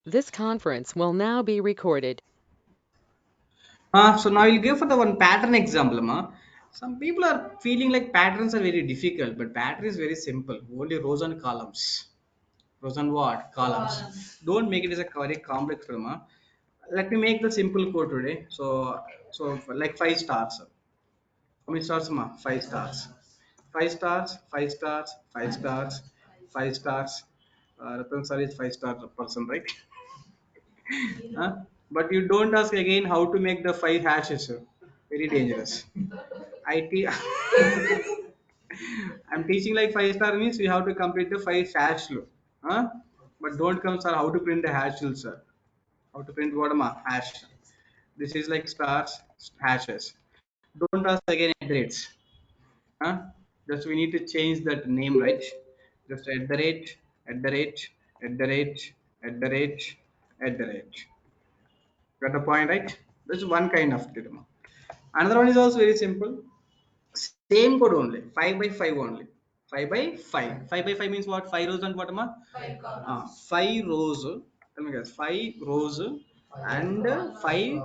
This conference will now be recorded. So now I'll give for the one pattern example. Some people are feeling like patterns are very difficult, but pattern is very simple. Only rows and columns. Rows and what? Columns. Don't make it as a very complex term. Let me make the simple code today. So like 5 stars. How many stars, ma? 5 stars. 5 stars, 5 stars, 5 stars, 5 stars. Ratan sir is 5 star person, right? Huh? But you don't ask again how to make the 5 hashes. Very dangerous. IT. I'm teaching like 5 star means we have to complete the 5 hash loop. Huh? But don't come, sir. How to print the hash loop, sir? How to print what am I? Hash. This is like stars, hashes. Don't ask again at rates. Huh? Just we need to change that name, right? Just at the rate, at the rate, at the rate, at the rate, at the rate. Got the point, right? That's one kind of dilemma. Another one is also very simple. Same code only. 5 by 5 only. 5 by 5. 5 by 5 means what? 5 rows and what? 5 rows. Tell me guys. 5 rows and five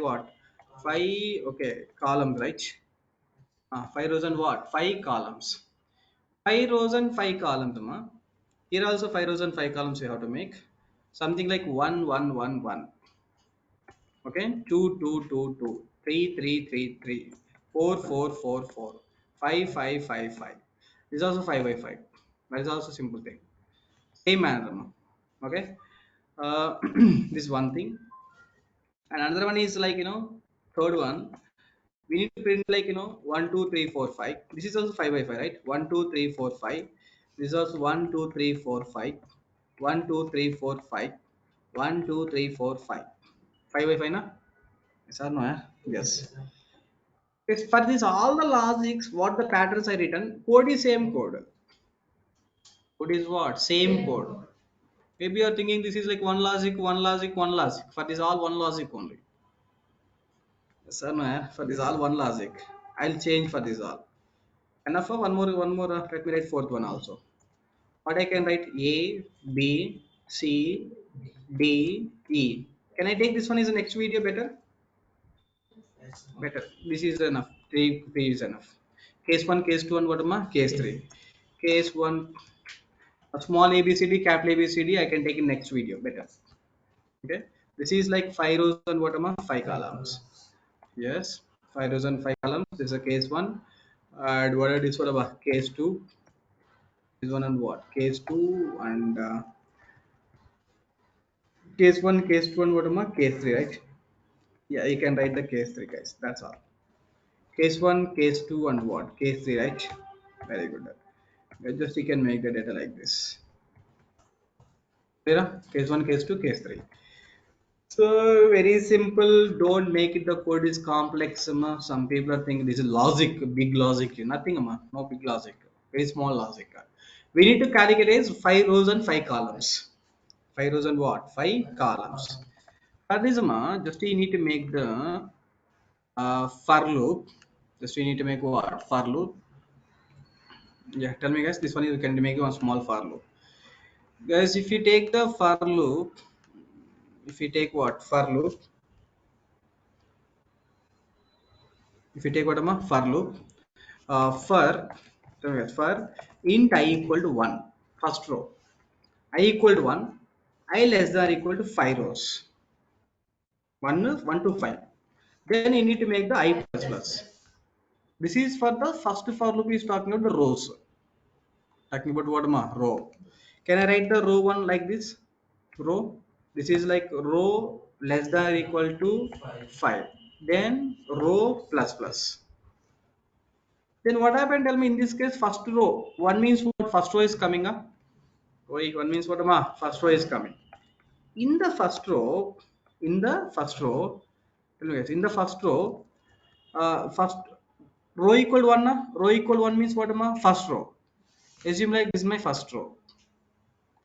what? Five. Okay, columns, right? 5 rows and what? 5 columns. 5 rows and 5 columns. Here also 5 rows and 5 columns you have to make. Something like 1 1 1 1. Okay, 2 2 2 2, 3 3 3 3, 4 4 4 4, 5 5 5 5. This is also 5 by 5. That is also simple thing. Same manner. Okay, this one thing. And another one is like third one. We need to print like 1 2 3 4 5. This is also 5 by 5, right? 1 2 3 4 5. This is also 1 2 3 4 5. 1 2 3 4 5. 1 2 3 4 5. 5 by 5 na? Yes or no? Yes. Yes, for this all the logics, what the patterns are written, code is same code. Code is what? Same code. Maybe you are thinking this is like one logic, one logic, one logic. For this all one logic only. Yes or no? For this all one logic. I'll change for this all. Enough for one more. Let me write fourth one also. What I can write A, B, C, D, E. Can I take this one as the next video better? Better. This is enough. Three is enough. Case one, case two, and what am I? Case three. Case one, a small ABCD, capital ABCD. I can take in next video. Better. Okay. This is like 5 rows and what am I? 5 columns. Yes. 5 rows and 5 columns. This is a case one. And what is what about case two? Case one and what? Case two and case one, case two, and what am I? Case three, right? Yeah, you can write the case three, guys. That's all. Case one, case two, and what? Case three, right? Very good. Just you can make the data like this. Clear? Case one, case two, case three. So very simple. Don't make it the code is complex. Some people are thinking this is logic, big logic. Nothing, no big logic. Very small logic. We need to categorize 5 rows and 5 columns. 5 rows and what? 5 columns. For this, just you need to make the for loop. Just you need to make what? For loop. Yeah, tell me guys. This one you can make one small for loop. Guys, if you take the for loop, if you take what? For loop, if you take what am I? For loop, for tell me guys, for int I equal to 1, first row. I equal to 1, I less than or equal to 5 rows. 1 to 5. Then you need to make the I plus plus. This is for the first for loop is talking about the rows. Talking about what am I? Row. Can I write the row one like this? Row. This is like row less than or equal to 5. Then row plus plus. Then what happened? Tell me in this case, first row. One means what? First row is coming up. Wait, one means what? First row is coming. In the first row, in the first row, tell me guys, in the first row, first row equal one. Row equal one means what? First row. Assume like this is my first row.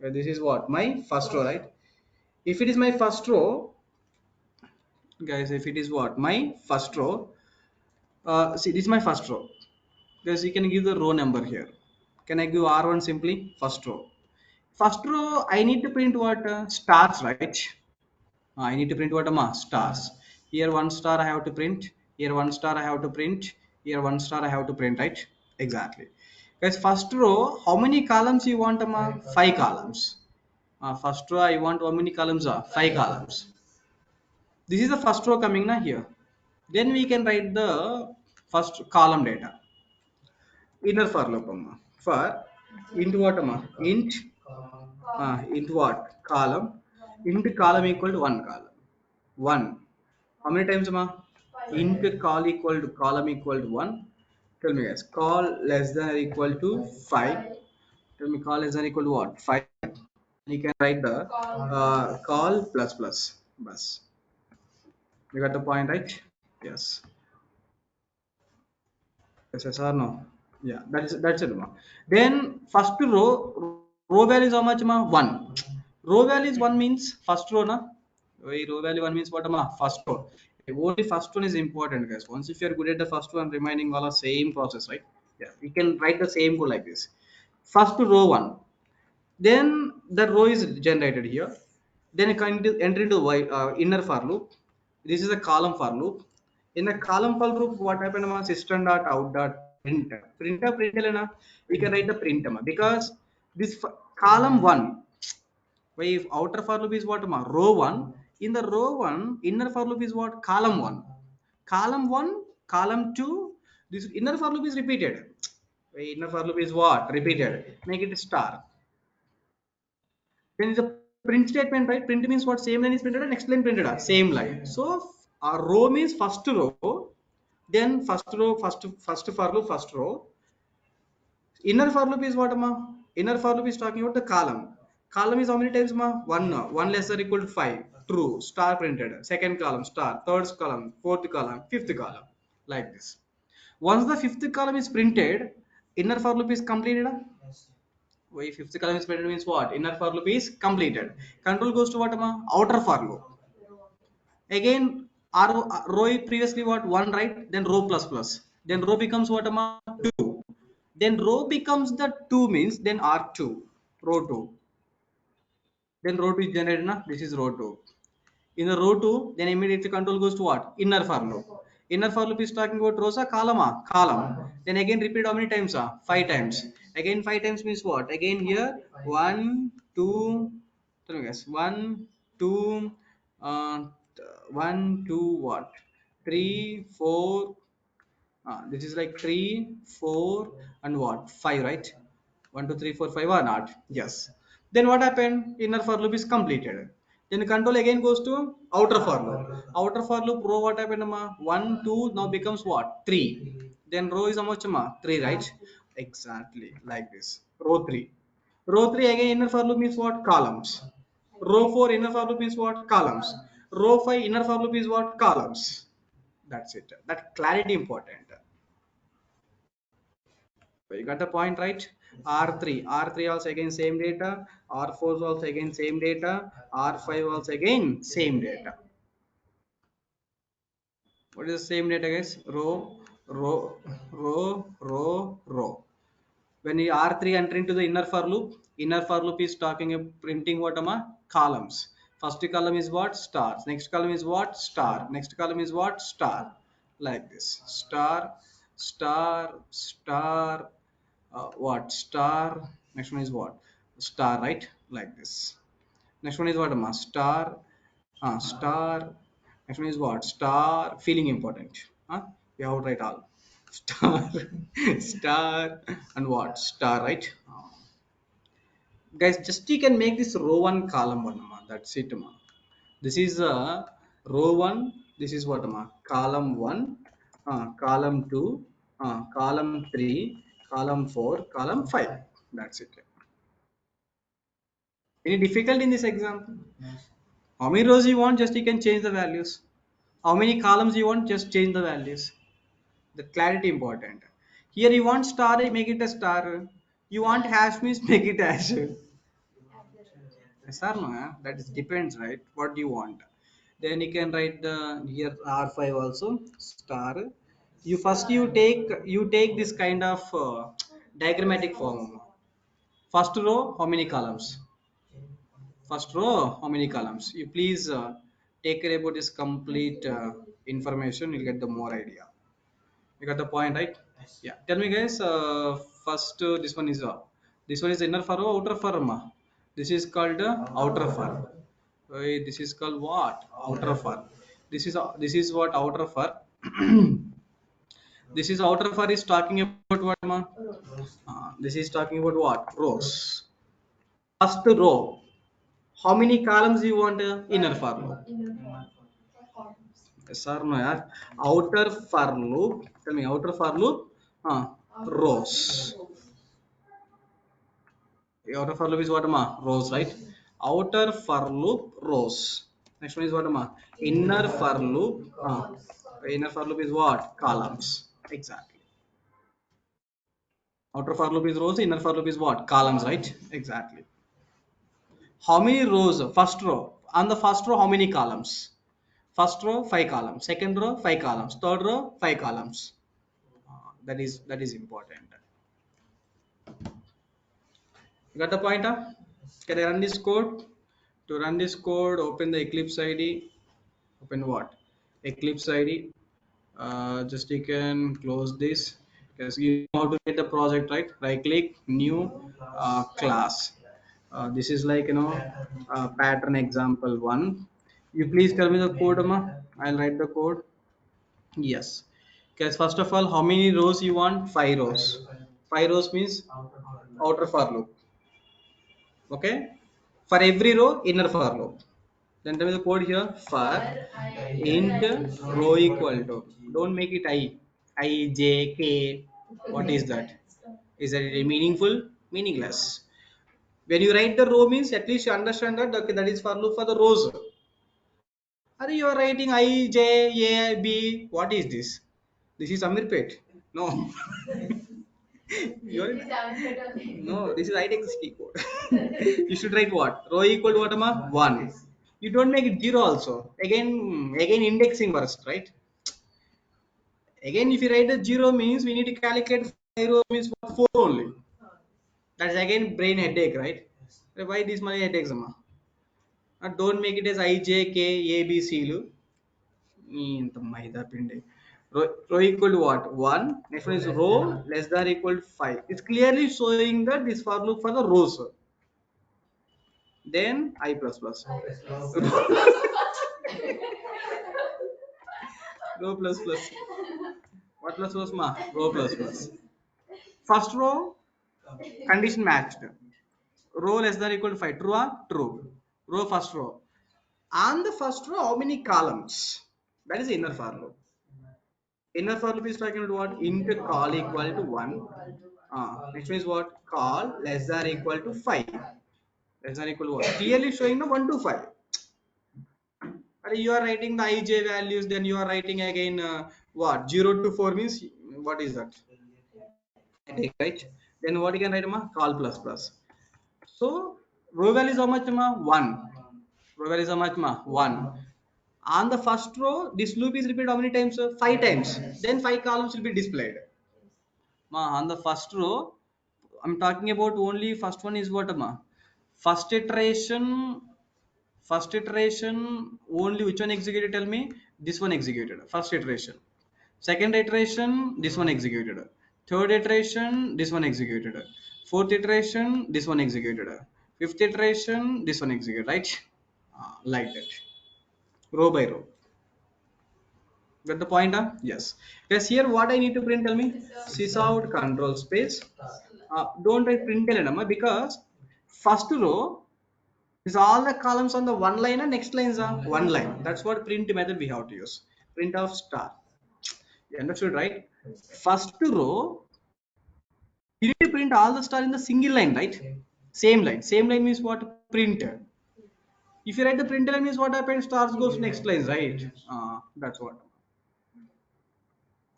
This is what? My first row, right? If it is my first row, guys, if it is what? My first row, see, this is my first row. Guys, you can give the row number here. Can I give R1 simply? First row. First row, I need to print what? Stars, right? I need to print what? Stars. Here one star I have to print. Here one star I have to print. Here one star I have to print, right? Exactly. Guys, first row, how many columns you want? Five columns. First row, I want how many columns? Five columns. This is the first row coming now here. Then we can write the first column data. Inner for loop for int what int what column int column equal to one column one. How many times int call equal to column equal to one. Tell me guys, call less than or equal to five. Tell me, call less than or equal to what? Five. You can write the call plus plus bus. You got the point, right? Yes. Yes or no? Yeah, that's it. Then first row value is how much one. Row value is one means first row na. Row value one means what first row. Only first one is important, guys. Once if you are good at the first one, remaining all the same process, right? Yeah, we can write the same code like this. First row one, then the row is generated here. Then you can enter into inner for loop. This is a column for loop. In the column for loop, what happened system dot out dot print. Print we can write the print because this column one, why if outer for loop is what row one. In the row one, inner for loop is what column one. Column one, column two, this inner for loop is repeated. Why inner for loop is what repeated, make it a star. Then is a print statement, right? Print means what? Same line is printed and next line printed. Same line. So a row means first row, then first for loop, first row. Inner for loop is what? Inner for loop is talking about the column. Column is how many times? One. One less or equal to five. True. Star printed. Second column star. Third column. Fourth column. Fifth column. Like this. Once the fifth column is printed, inner for loop is completed. Why fifth column is printed means what? Inner for loop is completed. Control goes to what? Outer for loop. Again, row previously what? One, right? Then row plus plus. Then row becomes what? Two. Then row becomes the two means then R2. Row two. Then row two is generated. This is row two. In the row 2, then immediately control goes to what? Inner for loop. Inner for loop is talking about rows or column? Column. Then again repeat how many times? 5 times. Again 5 times means what? Again here 1, 2, tell me guys, 1, 2, uh, 1, 2, what? 3, 4, this is like 3, 4, and what? 5, right? 1, 2, 3, 4, 5 or not? Yes. Then what happened? Inner for loop is completed. Then control again goes to outer for loop. Outer for loop row what happened? 1, 2 now becomes what? 3. Then row is how much? 3, right? Exactly like this. Row 3. Row 3 again inner for loop means what? Columns. Row 4 inner for loop is what? Columns. Row 5 inner for loop is what? Columns. That's it. That clarity important. So you got the point, right? R3 also again same data. R4 also again same data. R5 also again same data. What is the same data, guys? Row. When you R3 enter into the inner for loop is talking of printing what columns. First column is what? Stars. Next column is what? Star. Next column is what? Star. Like this. Star, star, star, what? Star. Next one is what? Star, right? Like this. Next one is what? Star, star. Next one is what? Star. Feeling important. We have to write all. Star, star, and what? Star, right? Guys, just you can make this row one, column one. That's it. This is row one. This is what? Column one, column two, column three, column four, column five. That's it. Any difficult in this example? How many rows you want? Just you can change the values. How many columns you want? Just change the values. The clarity important. Here you want star, make it a star. You want hash means make it hash. Yes or no? That is depends, right? What do you want? Then you can write the here R5 also star. You take this kind of diagrammatic form. First row, how many columns? First row, how many columns? You please take care about this complete information. You'll get the more idea. You got the point, right? Yeah. Tell me, guys. First, this one is inner furrow, outer furrow. This is called outer fur. Okay, this is called what? Outer fur. This is what outer fur. This is outer fur is talking about what, ma? This is talking about what? Rows. First row. How many columns you want inner fur loop? Yes or no, yaar? Outer fur loop. Tell me, outer fur loop. Rows. Outer fur loop is what, ma? Rows, right? Outer fur loop, rows. Next one is what, ma? Inner fur loop. Inner fur loop is what? Columns. Exactly. Outer for loop is rows, inner for loop is what? Columns, right? Exactly. How many rows? First row. On the first row, how many columns? First row, 5 columns. Second row, 5 columns. Third row, 5 columns. That is important. You got the point? Huh? Can I run this code? To run this code, open the Eclipse ID. Open what? Eclipse ID. Just you can close this because you know how to get the project, right? Right click, new class. This is like pattern example one. You please tell me the code, Amma. I'll write the code. Yes. Because first of all, how many rows you want? 5 rows. 5 rows means outer for loop. Okay. For every row, inner for loop. Then tell me the code here. For int row equal to. Don't make it I, j, k. What is that? Is that meaningful? Meaningless. When you write the row means at least you understand that okay, that is for loop for the rows. Are you are writing I, J, A, B? What is this? This is Amirpet. No. You're no, this is identity code. You should write what? Row equal to what, amma? 1. You don't make it 0 also. Again indexing works, right? Again, if you write a 0 means we need to calculate 5 rows means what? 4 only. That's again brain headache, right? Why this money headaches, amma? Don't make it as I, J, K, A, B, C. ఇంత మైదా పిండి row equal to what 1. Next one is row less than or equal to 5. It's clearly showing that this for loop for the rows. Then I plus plus row plus plus. What plus plus, ma? Row plus plus. First row condition matched. Row less than or equal to 5. True or true? Row first row. On the first row, how many columns? That is inner for loop. Inner for loop is talking about what? Int call equal to 1. Next one is what? Call less than or equal to 5. Less than or equal to what? Clearly showing the 1 to 5. But you are writing the ij values, then you are writing again what? 0 to 4 means what is that? Right? Then what you can write? Call plus plus. So row value is how much? 1. Row value is how much? 1. On the first row, this loop is repeated how many times? 5 times. Then 5 columns will be displayed. On the first row, I'm talking about only first one is what, ma? First iteration, first iteration, only which one executed? Tell me. This one executed. First iteration. Second iteration, this one executed. Third iteration, this one executed. Fourth iteration, this one executed. Fifth iteration, this one executed. Right? Like that. Row by row. Get the point? Huh? Yes. Yes. Here, what I need to print? Tell me. Sysout control space. Don't write print element because first row is all the columns on the one line and next lines are one line. That's what print method we have to use. Print of star. You understood, right? First row, you need to print all the star in the single line, right? Same line. Same line means what? Printed. If you write the print line means what happens? Stars goes next lines, right? That's what.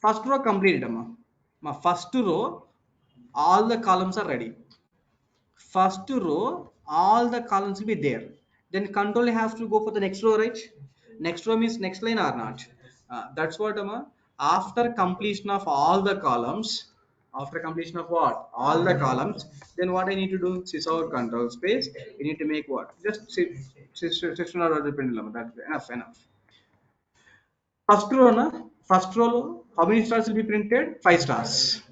First row completed, amma. First row, all the columns are ready. First row, all the columns will be there. Then control has to go for the next row, right? Next row means next line or not. That's what, amma. After completion of all the columns, After completion of what? All the columns. Then what I need to do? Sysout control space. We need to make what? Just section or print. That's enough. First row, na? First row, how many stars will be printed? 5 stars.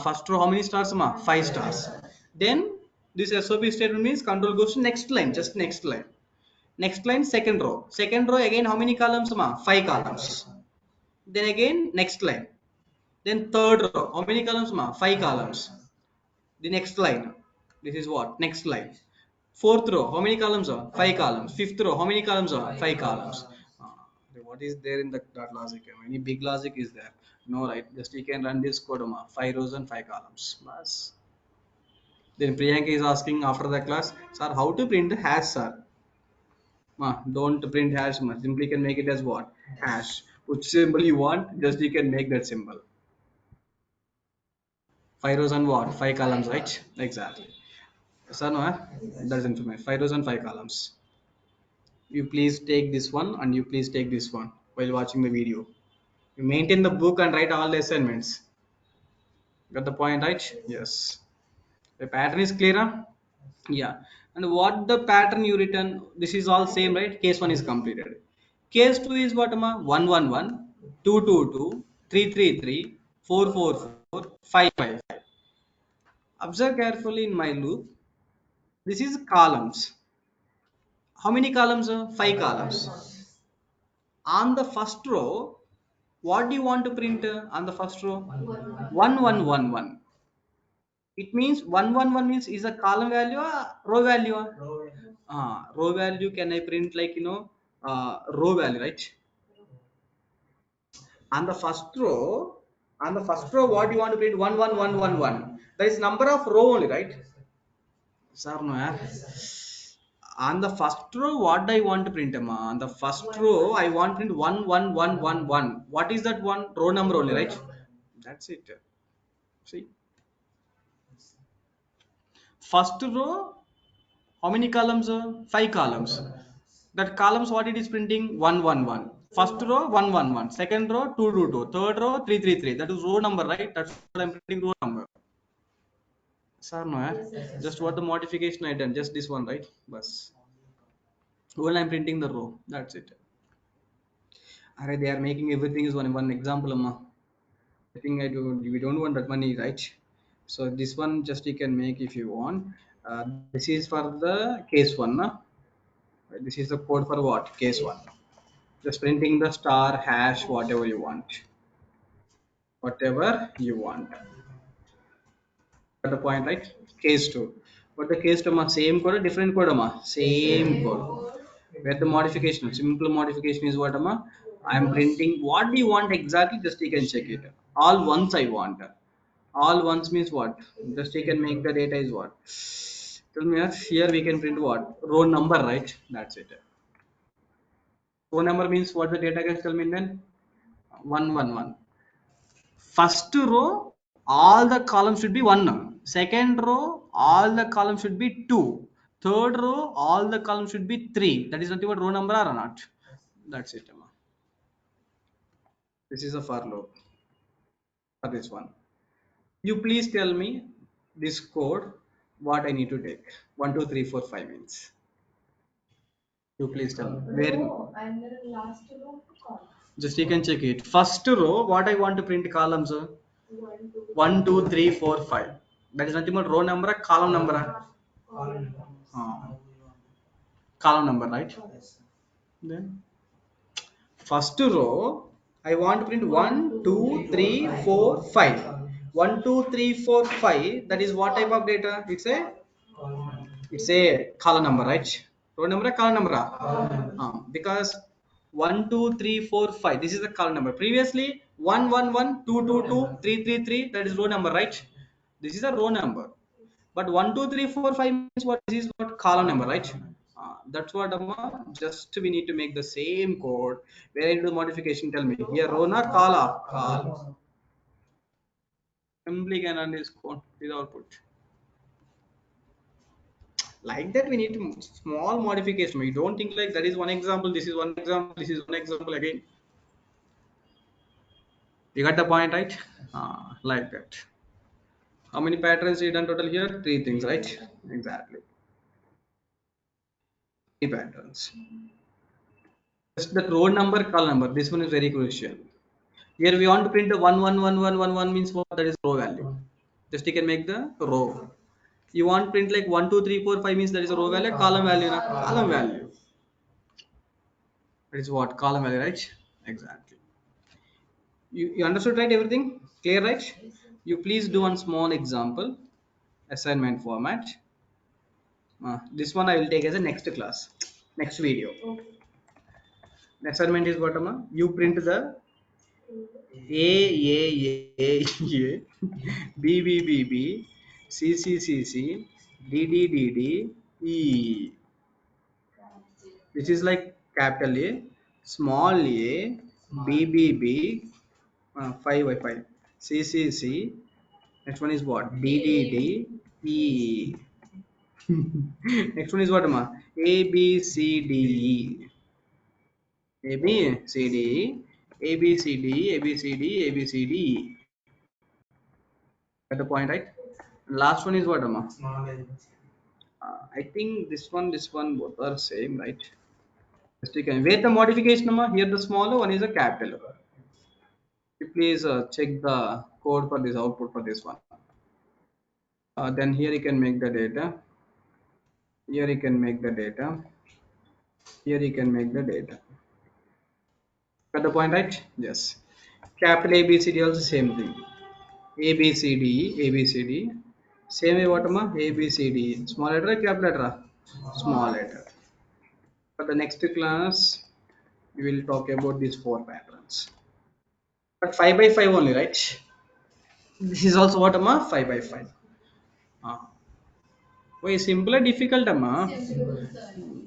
First row, how many stars? 5 stars. Then this SOP statement means control goes to next line, just next line. Next line, second row. Second row again, how many columns? 5 columns. Then again, next line. Then third row, how many columns? 5 columns. The next line. This is what? Next line. Fourth row, how many columns are? 5 columns. Fifth row, how many columns are? 5 columns. What is there in that logic? Any big logic is there? No, right? Just you can run this code, 5 rows and 5 columns. Bas. Then Priyanka is asking after the class, sir, how to print the hash, sir? Don't print hash, ma. Simply can make it as what? Hash. Which symbol you want, just you can make that symbol. 5 rows and what? 5 columns, right? Exactly. Sir, no, that's information. 5 rows and 5 columns. You please take this one and you please take this one while watching the video. You maintain the book and write all the assignments. Got the point, right? Yes. The pattern is clear, huh? Yeah. And what the pattern you written, this is all same, right? Case 1 is completed. Case 2 is what, 111, 222, 333, 444, 555. Observe carefully in my loop. This is columns. How many columns? 5 columns. On the first row, what do you want to print on the first row? 1111. It means 111 means is a column value or row value? Row value can I print like row value, right? On the first row, what do you want to print? 11111. That is number of row only, right? Sir, no, yaar. On the first row, what I want to print, on the first row, I want to print 11111. What is that one? Row number only, right? That's it. See, first row, how many columns? 5 columns. That columns, what it is printing? 111. First row, 111. Second row, 222. Third row, 333. That is row number, right? That's what I'm printing, row number. Sir, no, just what the modification I done, just this one, right? Bus. Well, I'm printing the row. That's it. Are they are making everything is one example, amma. I think I do. We don't want that money, right? So this one just you can make if you want. This is for the case one, na? This is the code for what? Case one. Just printing the star hash whatever you want, whatever you want. Got the point, right? Case two. But the case two, same code, different code, same code. Where the modification, simple modification is what, I'm printing. What do you want exactly? Just you can check it. All ones I want. All ones means what? Just you can make the data is what? Tell me, here we can print what? Row number, right? That's it. Row number means what the data can tell me then? 111. First row, all the columns should be 1. Second row, all the columns should be 2. Third row, all the columns should be 3. That is nothing but row number or not. That's it. This is a for loop for this one. You please tell me this code, what I need to take. 1, 2, 3, 4, 5 means. You please tell me. Where? Just you can check it. First row, what I want to print columns? 1, 2, 3, 4, 5. That is nothing but row number, column number. Column number, right? Then first row, I want to print 1, 2, 3, 4, 5. 1, 2, 3, 4, 5. That is what type of data? It's a column number, right? Row number, column number. Because 1, 2, 3, 4, 5. This is the column number. Previously 1, 1, 1, 2, 2, 2, 3, 3, 3. That is row number, right? This is a row number. But 1, 2, 3, 4, 5 means what? This is what column number, right? That's what just we need to make the same code. Where I do the modification? Tell me. Here row na column. Call. Simply can run this code with output. Like that we need to small modification. We don't think like that is one example, this is one example, this is one example again. You got the point, right? Like that. How many patterns you done total here? Three things, right? Exactly. Three patterns. Just the row number, call number. This one is very crucial. Here we want to print the 1 1 1 1 1 1 means what? That is row value. Just you can make the row. You want print like 1 2 3 4 5 means that is a row value, column value, na? Column value. That is what? Column value, right? Exactly. You understood, right? Everything? Clear, right? You please do one small example, assignment format. This one I will take as a next class, next video. Assignment is what, Amma? You print the A, B, B, B, B, C, C, C, C, D, D, D, D, E. Which is like capital A, small a, B, B, B, 5 by 5, C, C, C. Next one is what? D, D, D, E. Next one is what, Amma? A, B, C, D, E. A, B, C, D, E. A, B, C, D, A, B, C, D, A, B, C, D, E. Got the point, right? Last one is what, Amma? I think this one, both are same, right? Just you can wait the modification, Amma. Here the smaller one is a capital. You please check the code for this output for this one. Then here you can make the data. Here you can make the data. Here you can make the data. Got the point, right? Yes. Capital A B C D also same thing. A B C D A B C D. Same way what, Amma? A B C D. Small letter, capital letter. Small letter. For the next class, we will talk about these four patterns. But 5 by 5 only, right? This is also what, Amma? 5 by 5. Uh, why simple or difficult, Amma?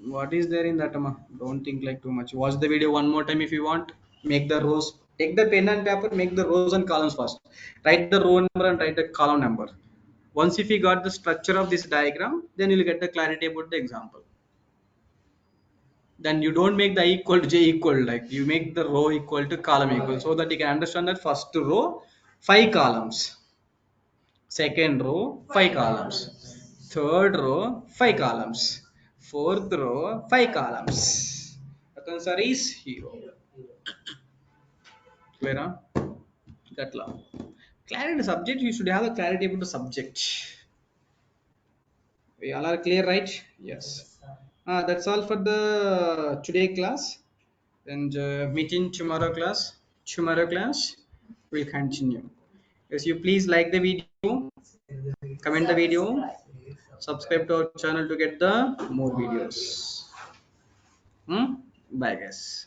What is there in that, Amma? Don't think like too much. Watch the video one more time if you want. Make the rows. Take the pen and paper, make the rows and columns first. Write the row number and write the column number. Once if you got the structure of this diagram, then you'll get the clarity about the example. Then you don't make the equal to j equal, like you make the row equal to column equal, so that you can understand that first row, 5 columns. Second row, 5 columns. Third row, 5 columns. Fourth row, 5 columns. The answer is hero. Clear? Huh? That law. Clarity the subject, you should have a clarity about the subject. We all are clear, right? Yes. That's all for the today class. And meet in tomorrow class. Tomorrow class will continue. Yes, you please like the video, comment the video, subscribe to our channel to get the more videos. Bye guys.